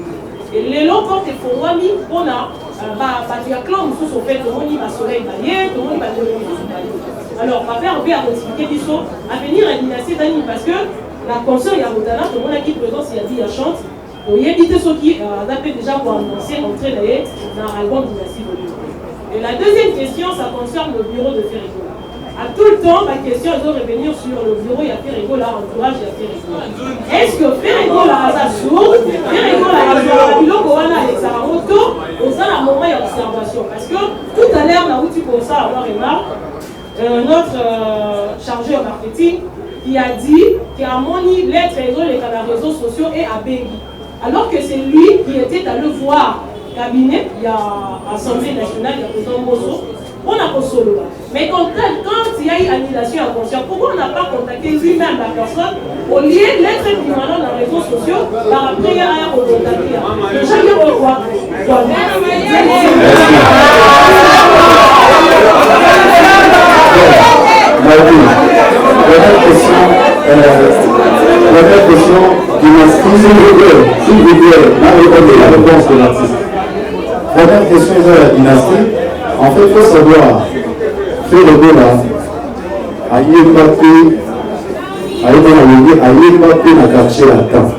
Et les lots, quand ils font wami, on a, tu as clan, nous sommes fait, tout le monde y va soleil baillé, tout le monde y va soleil baillé. Alors, ma père, on peut expliquer du saut, à venir à dynastie d'Annie, parce que la console, il y a Rodana, tout le monde a qui présence, il y a dit, il y a chante. Il y a évité ceux qui d'après déjà pour annoncer, entrer dans l'album dynastie volumétrée. Et la deuxième question, ça concerne le bureau de Ferrigola. À tout le temps, ma question, elle doit revenir sur le bureau, il y a Ferrigola, entourage, il y a Ferrigola. Est-ce que Ferrigola a sa source, Ferrigola a sa biloko wana avec sa moto, au sein d'un moment d'observation? Parce que tout à l'heure, là où tu peux ça avoir remarque, notre chargé en marketing qui a dit qu'à Moni, les réseaux sociaux et à Bengi. Alors que c'est lui qui était allé voir cabinet, il y a Assemblée nationale, il y a président Mosso, on a solo. Mais quand il y a eu annulation à conscience, pourquoi on n'a pas contacté lui-même la personne au lieu d'être permanent dans les réseaux sociaux par après il y a un contacté. Déjà, il y a au revoir. Première question, s'il vous plaît, la réponse de l'artiste. Première question est la dynastie. En fait, il faut savoir faire le goût là, à Yémbappé, à quartier à temps.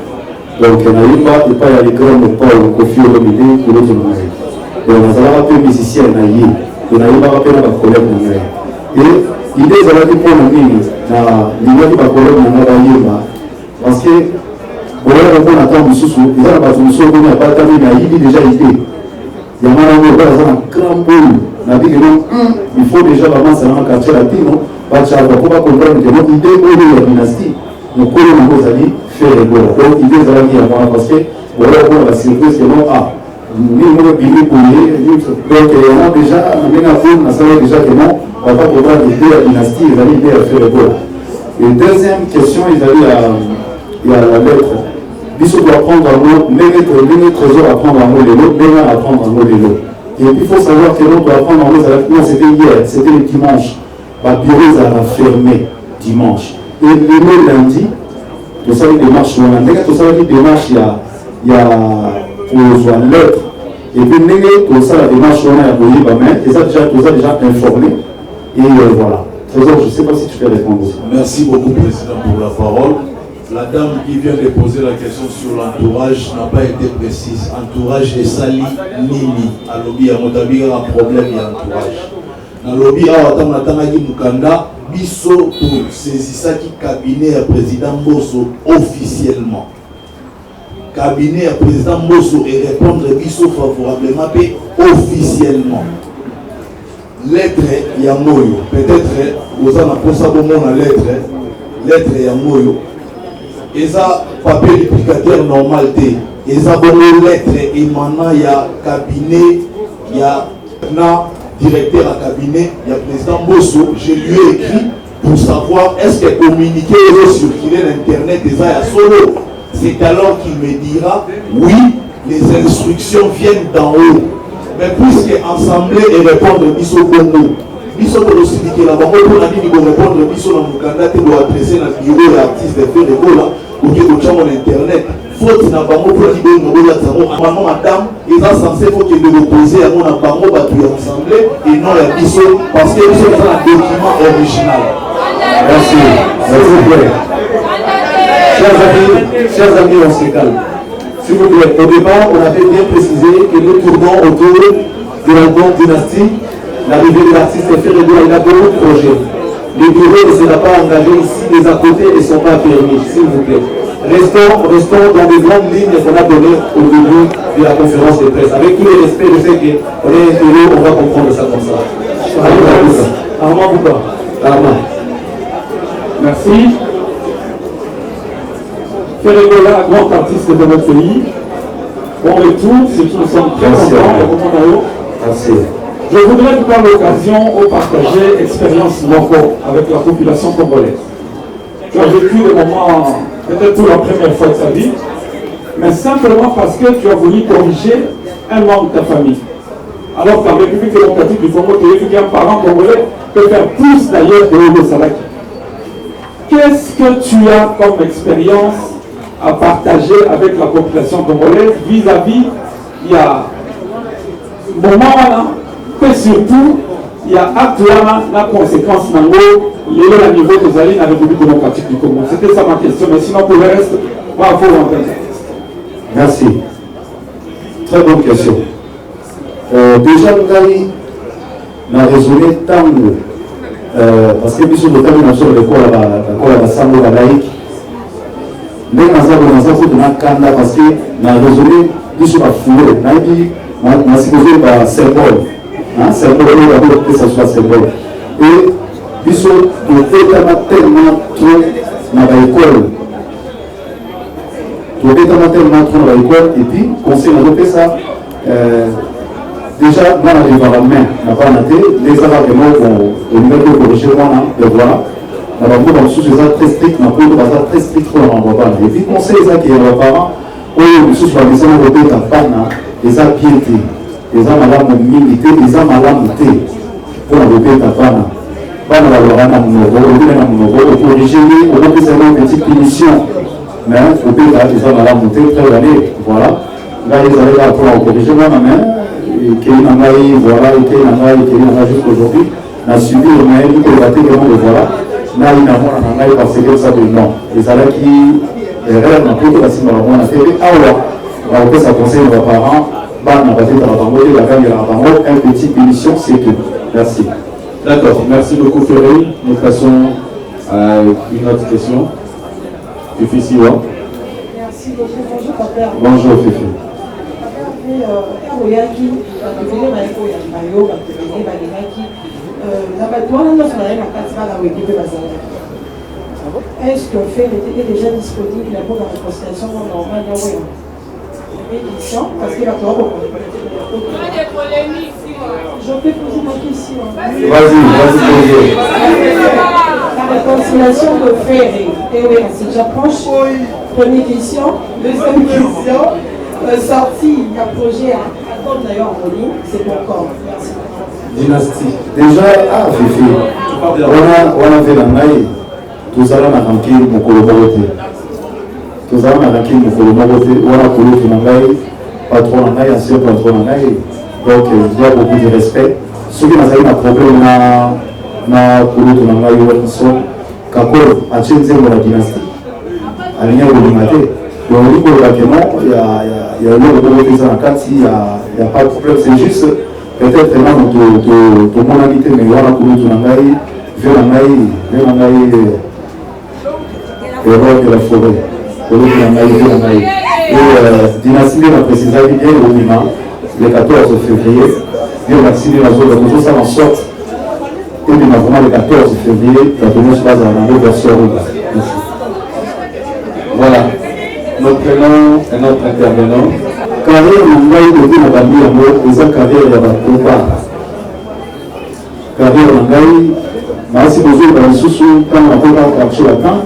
Donc, il n'y a pas les grands de Paul, Kofi, Olomide, pour l'autre monde. Donc, on a un musicien, on a un collègue. Et l'idée, c'est de prendre une ligne, l'idée de la collègue, parce que, on attend sous, il y a pas déjà idée. Il y a un grand boule. Il faut déjà avancer dans le quartier latino. Parce qu'on va comprendre que notre idée est la dynastie. Nous connaissons nos amis faire les goûts. Donc, l'idée est d'aller avant parce que, voilà, on va surprise que non, nous avons payé pour y. Donc, on a déjà, on a déjà que non, on va pas pouvoir l'idée de la dynastie, ils allaient l'idée à faire les goûts. Et deuxième question, ils allaient à la lettre. Bissot doit apprendre un mot, les trésors apprendre un mot, les lots, les mains apprendre un mot, les lots. Et puis il faut savoir que l'autre doit apprendre un mot, non, c'était hier, c'était le dimanche. La bureau a fermé dimanche. Et le mot lundi, tout ça, il démarche, tout ça, il démarche, il y a pour une lettre. Et puis, tout ça, la démarche, on a envoyé ma main, et ça, tout ça déjà informé. Et voilà. Trésor, je ne sais pas si tu peux répondre aussi. Merci beaucoup, Président, pour la parole. La dame qui vient de poser la question sur l'entourage n'a pas été précise. Entourage et Sali Nini. Alors, il y a un problème, il y a entourage. na lobby awa tanga tangaki mukanda biso to saisissaki cabinet ya président Mbosso officiellement. Cabinet ya président Mbosso et répondre biso favorablement et officiellement. Lettre ya moyo peut-être vous en apposa bon na lettre ya moyo. Eza papier duplicateur normal té. Eza bonne lettre émanant ya cabinet ya na directeur à cabinet, il y a le président Mbosso, je lui ai écrit pour savoir est-ce que communiquer et circuler l'internet déjà à solo. C'est alors qu'il me dira oui, les instructions viennent d'en haut. Mais puisque assembler et répondre biso Congo, biso pour aussi dire là-bas, on a dit de répondre biso dans mon candidat et doit adresser dans le bureau l'artiste de faire le là ou que au champ internet. Faute n'a pas pour dire que madame, ils sont censés faut qu'il de reposer à mon bango battu ensemble et non la biso parce que biso est un document original. Merci. Chers amis, on se calme. S'il vous plaît, au départ, on avait bien précisé que nous tournons autour de l'album Dynastie, l'arrivée de l'artiste Ferrego, il a beaucoup de projets. Le bureau ne sera pas engagé ici, les à côté ne sont pas permis, s'il vous plaît. Restons dans les grandes lignes qu'on a données au début de la conférence de presse. Avec tout le respect, je sais qu'on est intégré, on va comprendre ça comme ça. Armand Bouba. Armand. Merci. Ferregola, grand artiste de notre pays. Bon retour, c'est que nous sommes très contents. Merci. Je voudrais vous prendre l'occasion de partager expérience locale avec la population congolaise. Tu as vécu des moments, peut-être pour la première fois de sa vie, mais simplement parce que tu as voulu corriger un membre de ta famille. Alors qu'en République démocratique du Congo, tu as vu qu'un parent congolais peut faire plus d'ailleurs de Hugo Salaki. Qu'est-ce que tu as comme expérience à partager avec la population congolaise vis-à-vis, il y a moment là, que surtout, il y a actuellement la conséquence dans le niveau des alliés dans la République démocratique du Congo. C'était ça ma question, mais sinon pour le reste, bravo en tant qu'artiste. Merci. Très bonne question. Déjà, nous avons raisonné tant parce que nous sommes sur l'école à la Sambo à laïque. Nous avons raisonné parce que nous avons raisonné nous sommes à fouler. Nous avons supposé un symbole. Symbole, que ce soit symbole. Et nous sommes tellement trop dans l'école. Nous sommes tellement trop dans l'école. Et puis, conseil, on a fait ça. Déjà, dans l'environnement, on n'a pas noté, les Arabes au niveau de corriger, on a voilà. On a beaucoup sous très strict, on a beaucoup très strict pour l'envoi. Et puis, conseil, ça qui est nos parents, nous sommes sur la maison, on a fait un pan, les a piété, les a malades milité, les a malades pour envoyer un pan. On va avoir un corriger, on a fait une petite punition. Mais il faut que les a malades très années, voilà. Là, ils arrivent à pouvoir corriger, qui voilà, qui jusqu'aujourd'hui, n'a subi le même, qui a été vraiment le voilà. Là, il n'a pas parce que ça de non. Et ça là qui est réel, on peut passer dans la bonne affaire. Ah ouais, on peut s'approcher de nos parents, on va faire un petit punition, c'est tout. Merci. D'accord, merci beaucoup Ferry. Nous passons à une autre question. Fifi Siwa. Merci beaucoup, bonjour papa. Bonjour Fifi. Est-ce que fait était déjà disponible pour la réconciliation normale édition parce que la je peux poser ma question. Vas-y. La réconciliation de Ferry. Et oui, j'approche. Première question. Deuxième question. Sorti, il y a un projet à compte d'ailleurs en ligne, c'est pour quand? Merci. Dynastie. Déjà, Fifi, on a fait la maille, tout ça là, on a ranké mon collaborateur. Tout ça là, on a ranké mon collaborateur, on a collé mon maille, patron en maille, ancien patron en maille. Donc, il y a beaucoup de respect. Ceux qui n'ont pas un problème, on a collé mon maille, on a son kakor, à Tchézé, on a dynastie. À l'union de l'humanité. Donc, il y a pas de problème, c'est juste peut-être vraiment tout mon habité, mais voilà pour nous, tout le monde, héros de la forêt. Et dynastie la précisé bien au Lima, le 14 février, et on a signé la zone de ça en sorte. Et bien vraiment le 14 février, la tenue se base en une version. Voilà, notre prénom et notre intervenant. Carrière, on va y donner la famille en mode, les autres carrières, il y a pas. Carrière, on va y, mais si vous avez dans le sous-sous, quand on va marcher la temps,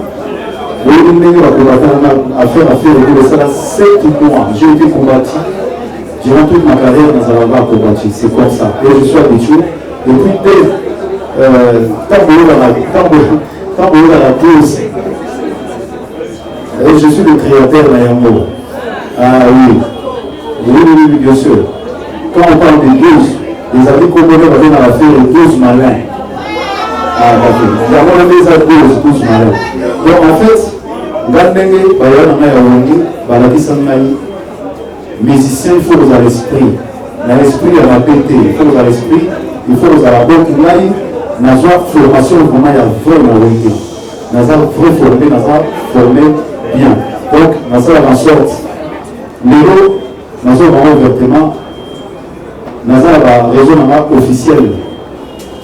vous avez affaire, et ça là 7 mois, j'ai été combattu. Durant toute ma carrière, dans un endroit combattu, c'est comme ça. Et je suis habitué. Et puis, tant que vous avez la pause, et je suis le créateur Nayamo. Ah oui. Oui, bien sûr. Quand on parle des 12, les amis congolais vont dans l'affaire les 12 malins. Ah, d'accord. Nous avons les 12 malins. Donc en fait, musicien, il faut vous à l'esprit. Dans l'esprit, il y a la pété. Il faut vous à l'esprit. Il faut vous à la bonne qui dans une formation, comment il y a vraiment réglé. Dans un vrai formé, dans un formé bien. Donc, dans ça, en sorte, l'élo, dans un moment vertement, dans un réseau officiel.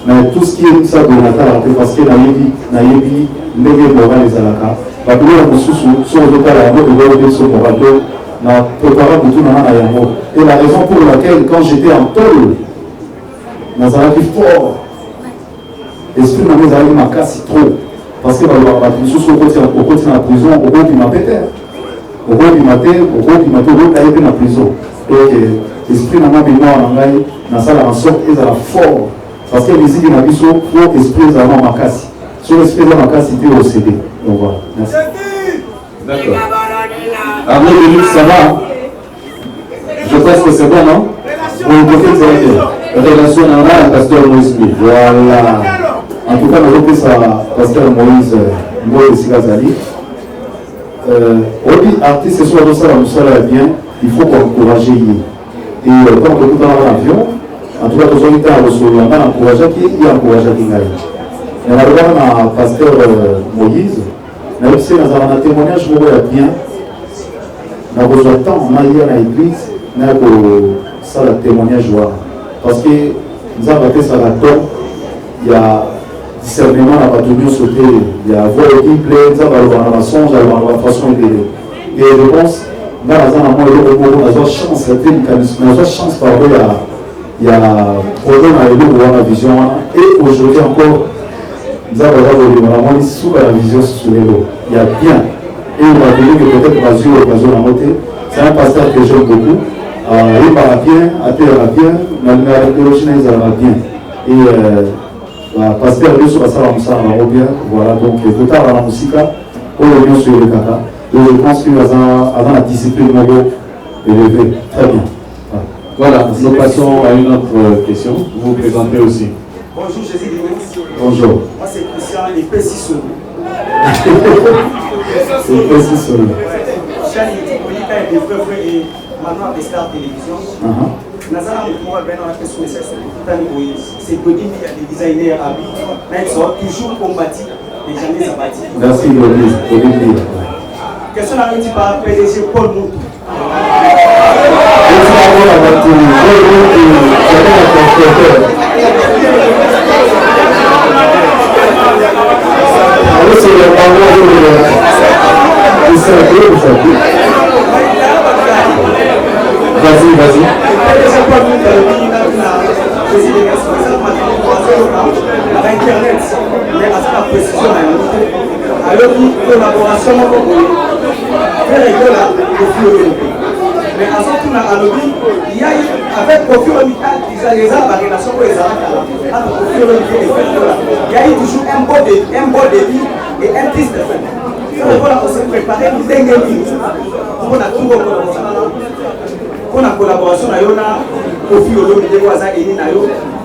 Mais tout ce qui est ça de la terre, parce que Naïbi, Ndege Moral et Zalaka, va pouvoir nous soucier sur le cas de développer ce moral, na préparé pour tout le monde. Et la raison pour laquelle, quand j'étais en tôle, dans un vie fort, l'esprit m'a mis à ma casse trop. Parce que nous sommes au côté de la prison, au côté de ma pété. Au côté de ma tête, au côté de ma tête, au côté de la prison. Donc, l'esprit m'a mis dans ça, en sorte qu'ils sont forts. Parce que les idées n'habillent pas pour l'esprit de ma casse. Sur l'esprit de ma casse, c'était au CD. Donc voilà. Merci. D'accord. Arnaud Deluxe, ça va? Je pense que c'est bon, non? Pour une petite relation avec Pasteur Moïse. Voilà. En tout cas, nous avons ça Pasteur Moïse Mboye Sigazali. On dit artiste, ce soit ça, bien, il faut encourager. Et quand on est dans l'avion, en tout cas, nous avons été à Rossolo, on a encouragé qui encouragé qui gagne. Et on a regardé Pasteur Moïse, on a aussi dans un témoignage, je vois bien. Nous avons besoin de temps, on a hier à l'église, nous avons ça le témoignage. Parce que nous avons fait ça là-dedans, il y a discernement à la tenue sauter, il y a voix qui plaît, nous avons la songe, nous avons la façon de. Et je pense, nous avons chance, nous avons chance par rapport il y a problème à la vision. Et aujourd'hui encore, nous avons vraiment sous la vision sur les lots. Il y a bien. Et il va dire que peut-être l'occasion à monter. C'est un pasteur que j'aime beaucoup. Il va bien, à terre va bien, mais la théologie il va bien. Et pasteur lui sur la salle va bien. Voilà, donc tout à l'heure la musique, on revient sur le kata. Donc je pense qu'il va avoir la discipline élevée. Très bien. Voilà, nous passons à une autre question. Vous vous présentez aussi. Bonjour Jésus. Bonjour. Moi c'est Christian et Pessi Solo. C'est Pessi Solo. Chani Tipolika et des frères et maintenant à Star Télévision. Nazara Moukoura Ben on a fait son essai sur c'est Godin qui a des designers à vie. Mais ils sont toujours combattus et jamais abattus. Merci Godin. Question à nous par PDG Paul Moutou. Vas-y. Avec Internet, mais à sa précision, alors une collaboration très régulière mais à ce tour à l'objet, il y a avec Kofi Olomide, les relations pour les Arabes, entre Kofi Olomide et Fedora, il y a eu toujours un beau débit et un triste de fait. On s'est préparé pour des on a tout pour la collaboration, Kofi Olomide et Ninayo,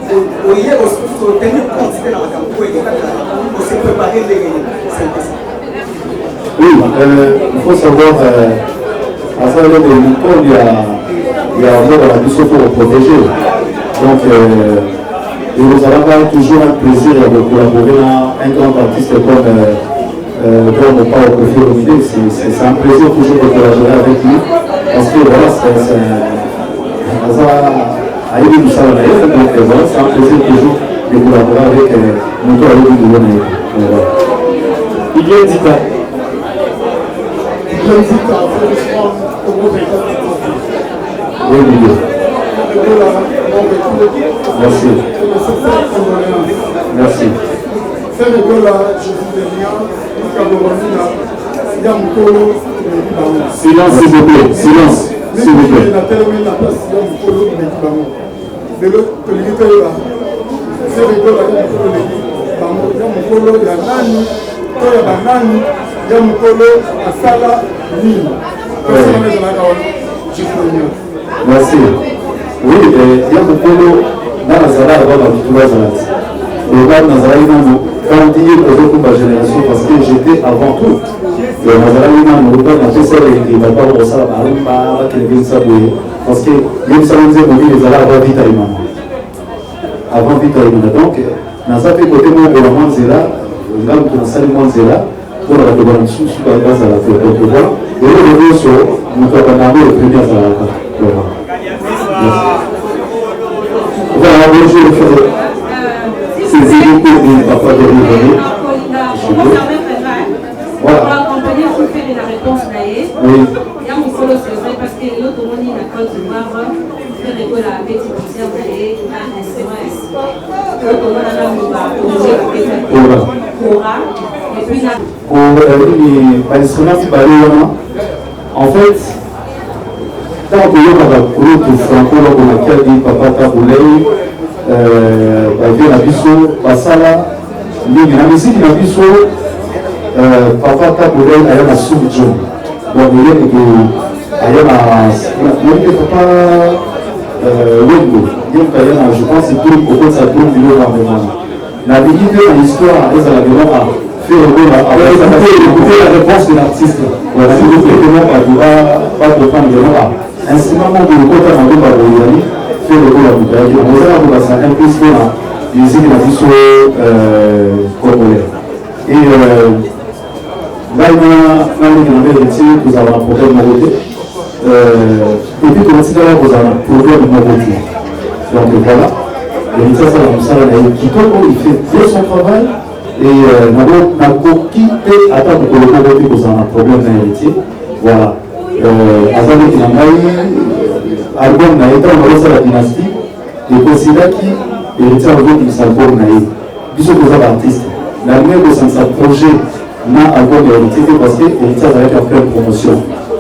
on y est au tenir compte de la on s'est préparé pour des oui, il faut savoir. À ça, il y a encore la mission pour protéger. Donc, et nous allons avoir toujours un plaisir de collaborer avec un grand artiste comme Papa Kofi Olomide. C'est un plaisir toujours de collaborer avec lui. Parce que voilà, c'est un plaisir toujours de collaborer avec notre ami du gouvernement. Il vient d'Ita. Oui, Dieu. Merci. Merci. Silence, s'il vous plaît. Silence, s'il vous plaît. Merci. Oui, il y a beaucoup dans la salle avant la victoire. Le gars Nazaré, quand on dit que ma génération, parce que j'étais avant tout. Le Nazaré, on a fait ça et il va pas voir ça, parce que même si on disait que les Arabes avant vite à l'imam. Avant vite à l'imam. Donc, dans ça fait côté mon gouvernement Zéla, le gars qui a salé mon Zéla, pour la gouvernement sur la base à la tête de pouvoir, et le revenu sur nous avons demandé le premier à la voilà, bonjour. C'est le papa de l'Union. Voilà. Pour accompagner pour faire la réponse d'ailleurs. Oui. Il y a mon solo, c'est vrai, parce que l'autre monde est la Côte d'Ivoire, faire école à la petite poussière d'aller, il a un SMS. L'autre monde a un Cora. Et puis là. Pour l'instrument qui parle, en fait, quand on a un groupe franco, on a dit Papa Taboulay, la biso, Basala, la musique de la biso. Papa Taboulay a un sous-job. Donc, il y a papa Wengo. Je pense que c'est tout le ça tourne du lot d'armement. La dignité de l'histoire, elle a vraiment écouter la réponse de l'artiste. Voilà, si vous faites comment pas comprendre vraiment. Instrument de l'école à Mandou Babouyani, fait le rôle à Boukaki. On va avoir un peu de la musique de la vision congolaise. Et là, il y a un héritier, vous avez un problème de mobilité. Et puis, vous avez un problème de mobilité. Donc voilà, l'héritier, ça qui il fait bien son travail. Et n'avons quitté à temps de colorer pour un problème d'héritier. Voilà. Azali Kinangaï, album n'a été en la dynastie, et considère qu'il héritier en gros qui s'album n'a été. Bisous aux artistes. La même de son projet n'a album héritier parce que l'héritier a été en pleine promotion.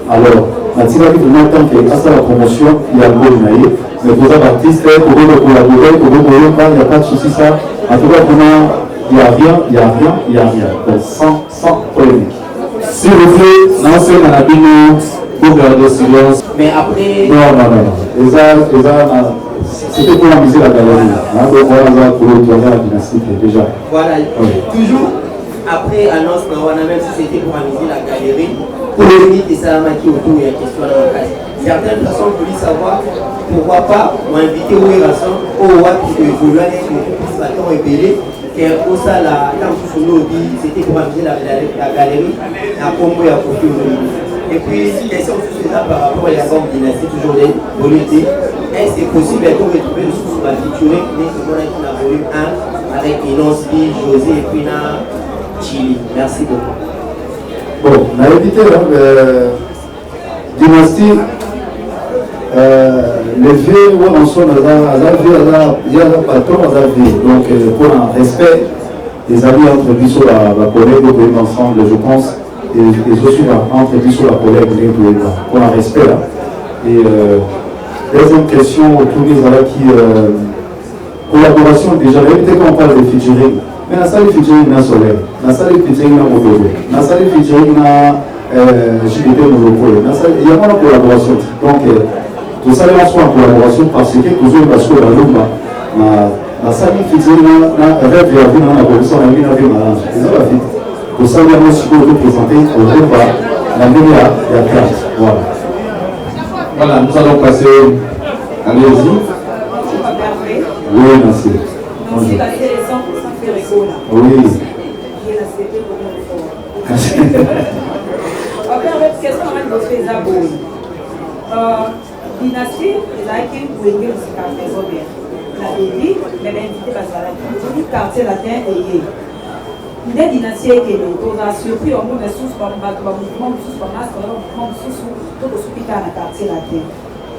Alors, la tirage de maintenant qu'il y a la promotion, il y a album n'a été. Mais pour les artistes, pour eux collaborer, pour eux il n'y a pas de souci ça. En tout cas, il n'y a rien. Donc, sans polémique. S'il vous plaît, lancez la bino pour garder silence. Mais après. Non. C'était pour amuser la galerie. Donc, voilà, pour le tourner la dynastie déjà. Voilà. Toujours après annonce, même si c'était pour amuser la galerie, pour les limites et ça m'a dit autour, il y a question dans la classe. Certaines personnes voulaient savoir pourquoi pas m'inviter au Rason, au Watt, qui évolue avec le plus bâton ébélé. Et pour ça, c'était pour amuser la galerie, la combo et la Kofi Olomide. Et puis, question sur ça par rapport à la grande dynastie, toujours des volontés. Est-ce que c'est possible de retrouver le sous la featuring, mais c'est bon, avec la volume 1, avec Inons, José et puis Chili. Merci beaucoup. Bon, on a évité la dynastie. Les vieux, où on sonne, il y a un patron, donc pour un respect des amis entre Bissot et la collègue, nous ensemble, je pense, et je suis entre Bissot et la collègue, pour un respect. Là. Et deuxième question, autour des qui collaboration, déjà, dès qu'on parle de featuring, mais la salle de featuring n'a soleil, la salle de featuring n'a motodo, la salle de featuring n'a JDT Molopole, il y a pas de collaboration. Donc, tout ça, on soit en collaboration parce que toujours parce que la Lumba, la salle de featuring n'a rêve et avis dans la commission, la vie n'a vu malade. C'est ça la vie. Tout ça, on aussi pour vous présenter au Lumba, la vie il y a 4. Voilà. Voilà, nous allons passer. Allez-y. Oui, merci. Donc, si la télé est 100% fait rigolo. Oui. J'ai la CP pour mon effort. Après, avec question, on va nous faire ça. Dynastie, il a été pour aider le quartier Robert. La débit, mais l'invité va s'arrêter. Le quartier latin est une dynastie qui est surpris au monde de sous par mouvement sous par masque, mouvement sous tout le soupita dans le quartier latin.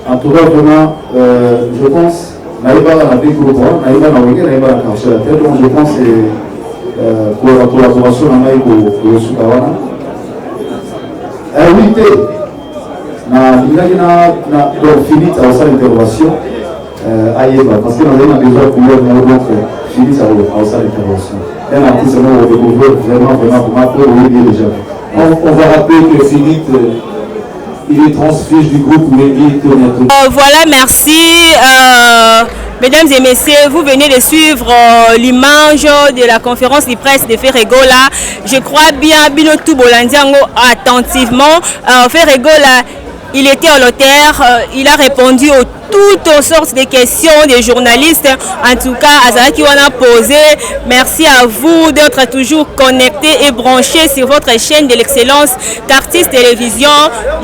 En tout cas, vraiment, je pense, naïba dans la ville groupe, naïba dans le quartier latin, donc je pense que pour la collaboration, on a eu pour le Soukawana. Oui, donc fini à sa intervention parce que nous avons besoin de donc fini à sa intervention. Un artiste nous redécouvrir vraiment pour aider les gens. On va rappeler que Philippe il est transfuge du groupe Médi Tonato. Voilà, merci. Mesdames et messieurs, vous venez de suivre l'image de la conférence de presse de Ferregola. Je crois bien Binotou Bolandiango attentivement. Ferregola, il était en l'auteur, il a répondu aux toutes sortes de questions des journalistes. En tout cas, à ça qui on a posé. Merci à vous d'être toujours connectés et branchés sur votre chaîne de l'excellence Cartis Télévision.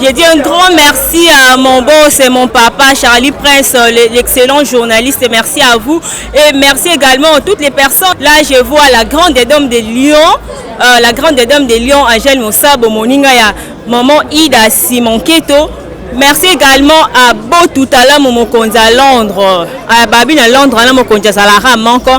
Je dis un grand merci à mon boss et mon papa Charlie Prince, l'excellent journaliste. Merci à vous et merci également à toutes les personnes. Là, je vois la grande dame de Lyon, Angèle Moussa Bomoningaya, maman Ida Simon Keto. Merci également à Botoutala Momokonza Londres, à Babine Londres, à Mokonza Salara Manko,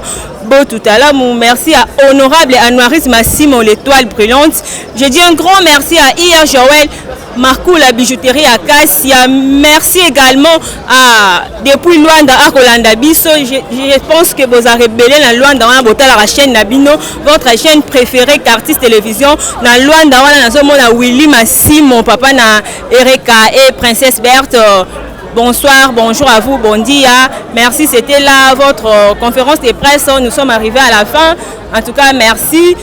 Botoutala. Merci à Honorable Anouaris Massimo, l'étoile brûlante. Je dis un grand merci à Ia Joël, Marcou la bijouterie à Cassia. Merci également à depuis Luanda à Kolanda Biso. Je pense que vous avez rebellé dans Luanda à la chaîne Nabino, votre chaîne préférée Cartis Télévision. Dans Luanda on a Willy Massimo, papa na Erika et Princesse Berthe. Bonsoir, bonjour à vous, bon dia. Merci, c'était là votre conférence de presse. Nous sommes arrivés à la fin. En tout cas, merci.